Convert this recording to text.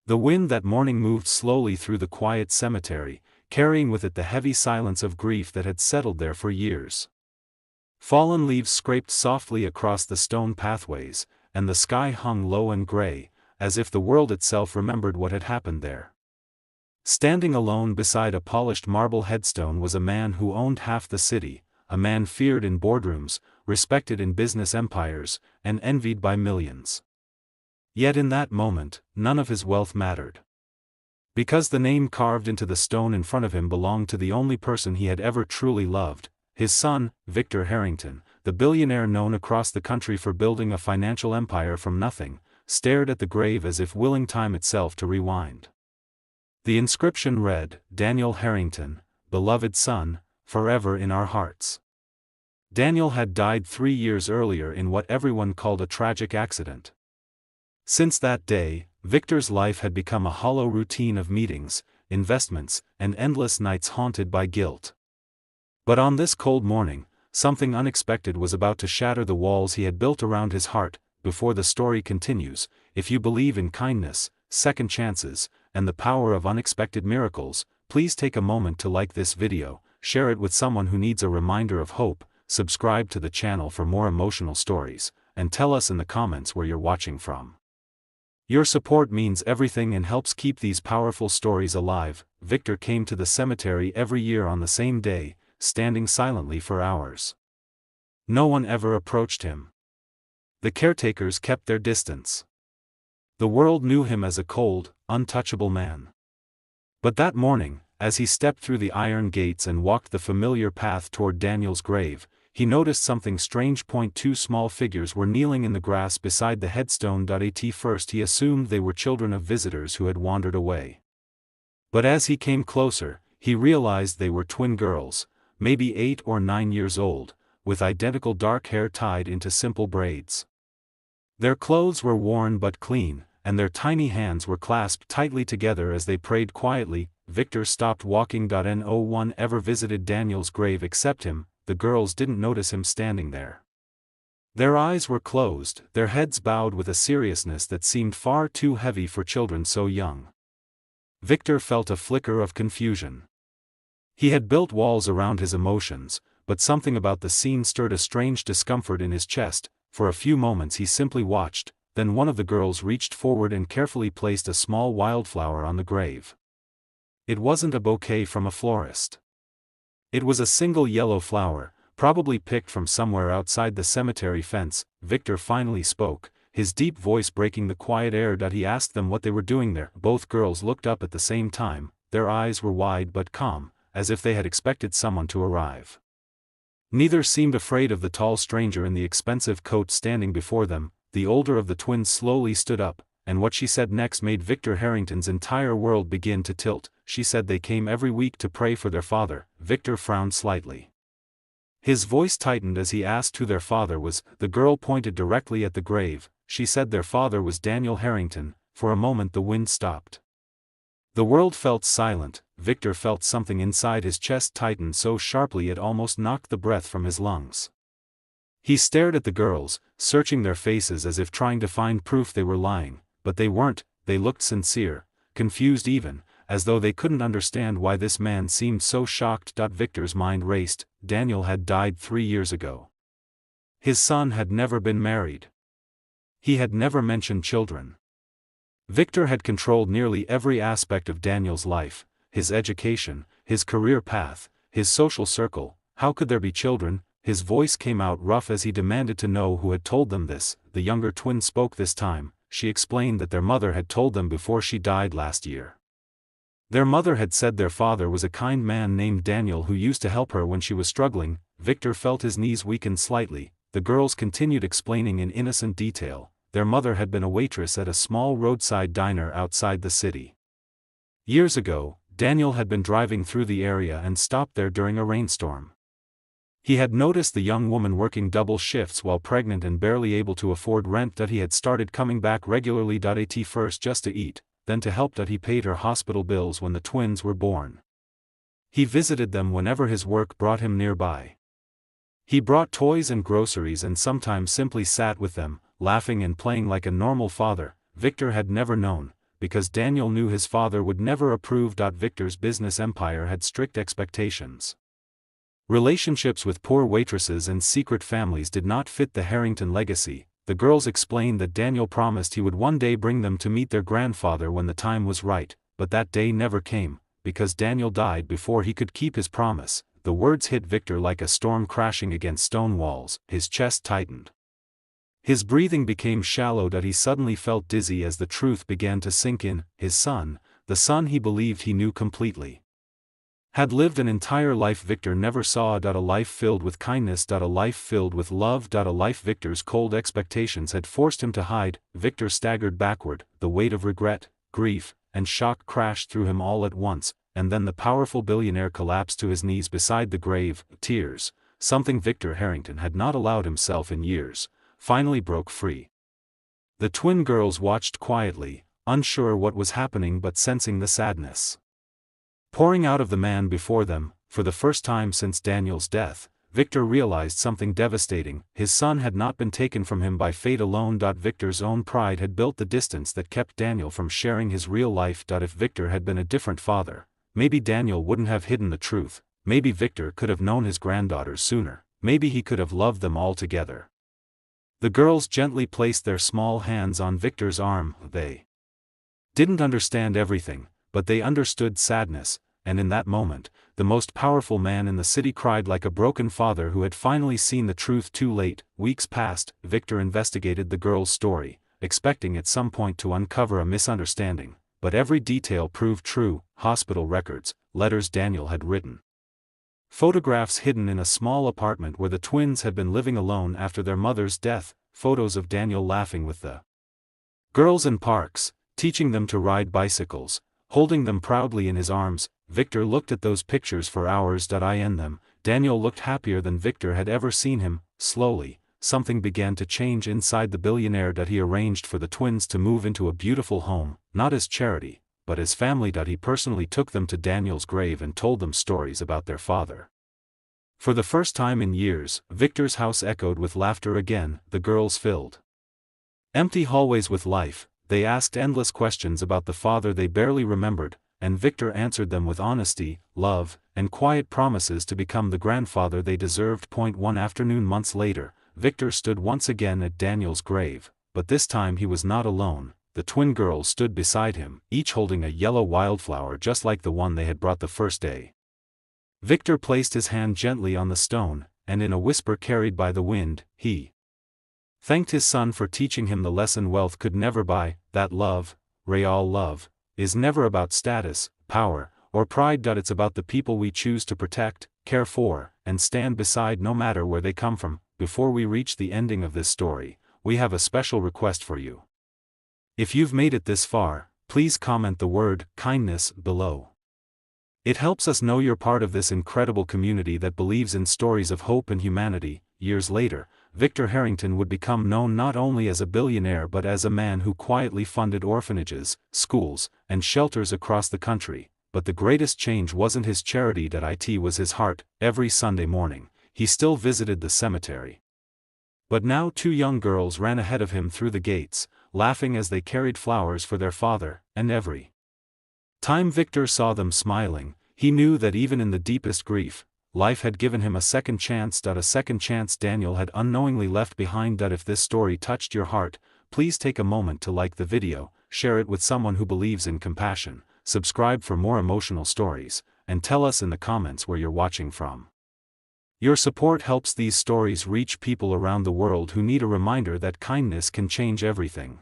The wind that morning moved slowly through the quiet cemetery, carrying with it the heavy silence of grief that had settled there for years. Fallen leaves scraped softly across the stone pathways, and the sky hung low and gray, as if the world itself remembered what had happened there. Standing alone beside a polished marble headstone was a man who owned half the city, a man feared in boardrooms, respected in business empires, and envied by millions. Yet in that moment, none of his wealth mattered. Because the name carved into the stone in front of him belonged to the only person he had ever truly loved, his son, Victor Harrington, the billionaire known across the country for building a financial empire from nothing, stared at the grave as if willing time itself to rewind. The inscription read, "Daniel Harrington, beloved son, forever in our hearts." Daniel had died 3 years earlier in what everyone called a tragic accident. Since that day, Victor's life had become a hollow routine of meetings, investments, and endless nights haunted by guilt. But on this cold morning, something unexpected was about to shatter the walls he had built around his heart. Before the story continues, if you believe in kindness, second chances, and the power of unexpected miracles, please take a moment to like this video, share it with someone who needs a reminder of hope, subscribe to the channel for more emotional stories, and tell us in the comments where you're watching from. Your support means everything and helps keep these powerful stories alive. Victor came to the cemetery every year on the same day, standing silently for hours. No one ever approached him. The caretakers kept their distance. The world knew him as a cold, untouchable man. But that morning, as he stepped through the iron gates and walked the familiar path toward Daniel's grave, he noticed something strange. 2 small figures were kneeling in the grass beside the headstone. At first he assumed they were children of visitors who had wandered away. But as he came closer, he realized they were twin girls, maybe 8 or 9 years old, with identical dark hair tied into simple braids. Their clothes were worn but clean, and their tiny hands were clasped tightly together as they prayed quietly. Victor stopped walking. No one ever visited Daniel's grave except him. The girls didn't notice him standing there. Their eyes were closed, their heads bowed with a seriousness that seemed far too heavy for children so young. Victor felt a flicker of confusion. He had built walls around his emotions, but something about the scene stirred a strange discomfort in his chest. For a few moments he simply watched, then one of the girls reached forward and carefully placed a small wildflower on the grave. It wasn't a bouquet from a florist. It was a single yellow flower, probably picked from somewhere outside the cemetery fence. Victor finally spoke, his deep voice breaking the quiet air. He asked them what they were doing there. Both girls looked up at the same time, their eyes were wide but calm, as if they had expected someone to arrive. Neither seemed afraid of the tall stranger in the expensive coat standing before them. The older of the twins slowly stood up, and what she said next made Victor Harrington's entire world begin to tilt. She said they came every week to pray for their father. Victor frowned slightly. His voice tightened as he asked who their father was. The girl pointed directly at the grave. She said their father was Daniel Harrington. For a moment the wind stopped. The world felt silent. Victor felt something inside his chest tighten so sharply it almost knocked the breath from his lungs. He stared at the girls, searching their faces as if trying to find proof they were lying, but they weren't. They looked sincere, confused even, as though they couldn't understand why this man seemed so shocked. Victor's mind raced. Daniel had died 3 years ago. His son had never been married. He had never mentioned children. Victor had controlled nearly every aspect of Daniel's life, his education, his career path, his social circle. How could there be children? His voice came out rough as he demanded to know who had told them this. The younger twin spoke this time. She explained that their mother had told them before she died last year. Their mother had said their father was a kind man named Daniel who used to help her when she was struggling. Victor felt his knees weaken slightly. The girls continued explaining in innocent detail. Their mother had been a waitress at a small roadside diner outside the city. Years ago, Daniel had been driving through the area and stopped there during a rainstorm. He had noticed the young woman working double shifts while pregnant and barely able to afford rent. He had started coming back regularly. At first just to eat, then to help. He paid her hospital bills when the twins were born. He visited them whenever his work brought him nearby. He brought toys and groceries and sometimes simply sat with them, laughing and playing like a normal father. Victor had never known, because Daniel knew his father would never approve. Victor's business empire had strict expectations. Relationships with poor waitresses and secret families did not fit the Harrington legacy. The girls explained that Daniel promised he would one day bring them to meet their grandfather when the time was right, but that day never came, because Daniel died before he could keep his promise. The words hit Victor like a storm crashing against stone walls. His chest tightened. His breathing became shallow. He suddenly felt dizzy as the truth began to sink in. His son, the son he believed he knew completely, had lived an entire life Victor never saw. A life filled with kindness. A life filled with love. A life Victor's cold expectations had forced him to hide. Victor staggered backward. The weight of regret, grief, and shock crashed through him all at once, and then the powerful billionaire collapsed to his knees beside the grave. Tears, something Victor Harrington had not allowed himself in years, finally broke free. The twin girls watched quietly, unsure what was happening but sensing the sadness pouring out of the man before them. For the first time since Daniel's death, Victor realized something devastating. His son had not been taken from him by fate alone. Victor's own pride had built the distance that kept Daniel from sharing his real life. If Victor had been a different father, maybe Daniel wouldn't have hidden the truth. Maybe Victor could have known his granddaughters sooner. Maybe he could have loved them all together. The girls gently placed their small hands on Victor's arm. They didn't understand everything, but they understood sadness, and in that moment, the most powerful man in the city cried like a broken father who had finally seen the truth too late. Weeks passed. Victor investigated the girl's story, expecting at some point to uncover a misunderstanding, but every detail proved true. Hospital records, letters Daniel had written, photographs hidden in a small apartment where the twins had been living alone after their mother's death, photos of Daniel laughing with the girls in parks, teaching them to ride bicycles, holding them proudly in his arms. Victor looked at those pictures for hours. In them, Daniel looked happier than Victor had ever seen him. Slowly, something began to change inside the billionaire. He arranged for the twins to move into a beautiful home, not as charity, but as family. He personally took them to Daniel's grave and told them stories about their father. For the first time in years, Victor's house echoed with laughter again. The girls filled empty hallways with life. They asked endless questions about the father they barely remembered, and Victor answered them with honesty, love, and quiet promises to become the grandfather they deserved. One afternoon months later, Victor stood once again at Daniel's grave, but this time he was not alone. The twin girls stood beside him, each holding a yellow wildflower just like the one they had brought the first day. Victor placed his hand gently on the stone, and in a whisper carried by the wind, he thanked his son for teaching him the lesson wealth could never buy, that love, real love, is never about status, power, or pride. It's about the people we choose to protect, care for, and stand beside no matter where they come from. Before we reach the ending of this story, we have a special request for you. If you've made it this far, please comment the word kindness below. It helps us know you're part of this incredible community that believes in stories of hope and humanity. Years later, Victor Harrington would become known not only as a billionaire but as a man who quietly funded orphanages, schools, and shelters across the country. But the greatest change wasn't his charity. It was his heart. Every Sunday morning, he still visited the cemetery. But now 2 young girls ran ahead of him through the gates, laughing as they carried flowers for their father, and every time Victor saw them smiling, he knew that even in the deepest grief, life had given him a second chance. A second chance Daniel had unknowingly left behind. If this story touched your heart, please take a moment to like the video, share it with someone who believes in compassion, subscribe for more emotional stories, and tell us in the comments where you're watching from. Your support helps these stories reach people around the world who need a reminder that kindness can change everything.